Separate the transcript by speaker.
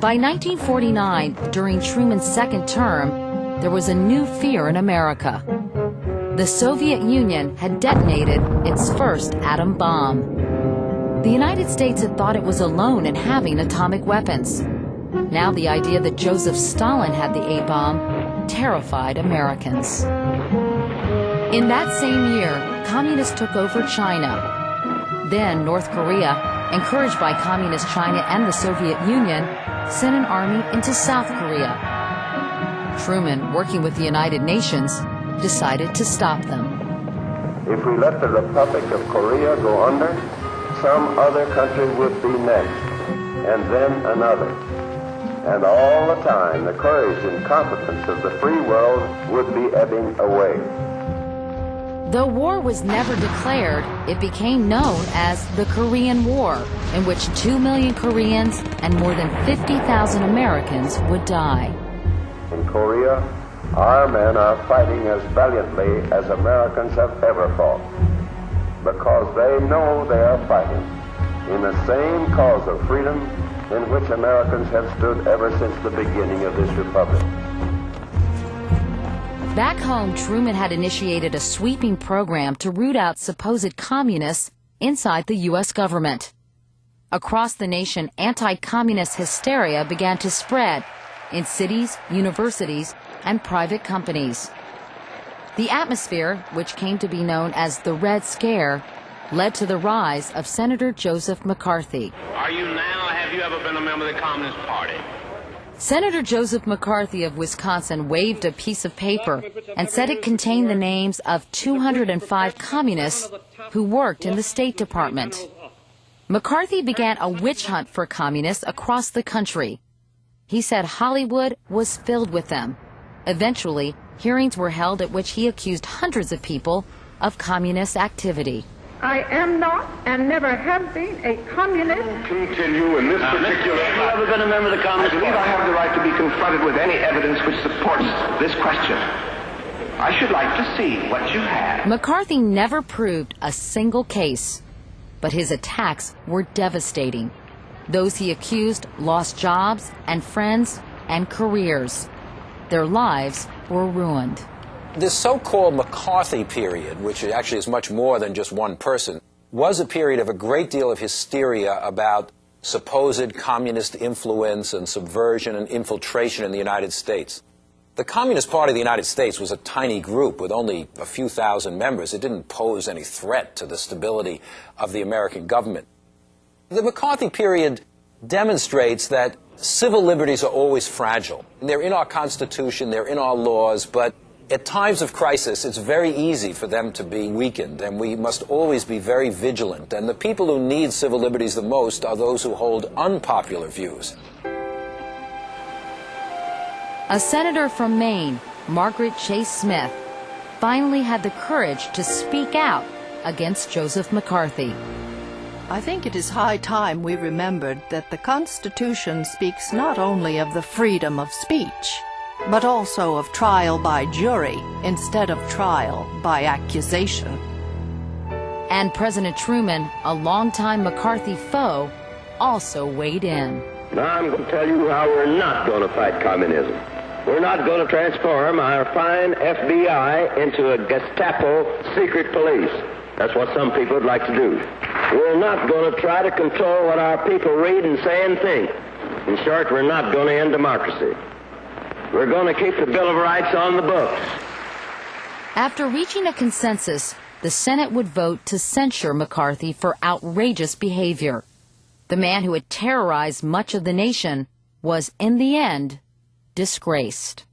Speaker 1: By 1949, during Truman's second term, there was a new fear in America. The Soviet Union had detonated its first atom bomb. The United States had thought it was alone in having atomic weapons. Now the idea that Joseph Stalin had the A-bomb terrified Americans. In that same year, communists took over China. Then North Korea, encouraged by Communist China and the Soviet Union, sent an army into South Korea. Truman, working with the United Nations, decided to stop them.
Speaker 2: If we let the Republic of Korea go under, some other country would be next, and then another. And all the time, the courage and competence of the free world would be ebbing away.
Speaker 1: Though war was never declared, it became known as the Korean War, in which 2 million Koreans and more than 50,000 Americans would die.
Speaker 2: In Korea, our men are fighting as valiantly as Americans have ever fought, because they know they are fighting in the same cause of freedom in which Americans have stood ever since the beginning of this republic.
Speaker 1: Back home, Truman had initiated a sweeping program to root out supposed communists inside the U.S. government. Across the nation, anti-communist hysteria began to spread in cities, universities, and private companies. The atmosphere, which came to be known as the Red Scare, led to the rise of Senator Joseph McCarthy.
Speaker 3: Are you now, or have you ever been a member of the Communist Party?
Speaker 1: Senator Joseph McCarthy of Wisconsin waved a piece of paper and said it contained the names of 205 communists who worked in the State Department. McCarthy began a witch hunt for communists across the country. He said Hollywood was filled with them. Eventually, hearings were held at which he accused hundreds of people of communist activity.
Speaker 4: I am not and never have been a communist.
Speaker 2: Continue in this particular...
Speaker 3: Have you ever been a member of the Communist Party?
Speaker 5: I believe I have the right to be confronted with any evidence which supports this question. I should like to see what you have.
Speaker 1: McCarthy never proved a single case, but his attacks were devastating. Those he accused lost jobs and friends and careers. Their lives were ruined.
Speaker 6: This so-called McCarthy period, which actually is much more than just one person, was a period of a great deal of hysteria about supposed communist influence and subversion and infiltration in the United States. The Communist Party of the United States was a tiny group with only a few thousand members. It didn't pose any threat to the stability of the American government. The McCarthy period demonstrates that civil liberties are always fragile. They're in our Constitution, they're in our laws, but at times of crisis, it's very easy for them to be weakened, and we must always be very vigilant. And the people who need civil liberties the most are those who hold unpopular views.
Speaker 1: A senator from Maine, Margaret Chase Smith, finally had the courage to speak out against Joseph McCarthy.
Speaker 7: I think it is high time we remembered that the Constitution speaks not only of the freedom of speech, but also of trial by jury instead of trial by accusation.
Speaker 1: And President Truman, a longtime McCarthy foe, also weighed in.
Speaker 2: Now I'm going to tell you how we're not going to fight communism. We're not going to transform our fine FBI into a Gestapo secret police. That's what some people would like to do. We're not going to try to control what our people read and say and think. In short, we're not going to end democracy. We're going to keep the Bill of Rights on the books.
Speaker 1: After reaching a consensus, the Senate would vote to censure McCarthy for outrageous behavior. The man who had terrorized much of the nation was, in the end, disgraced.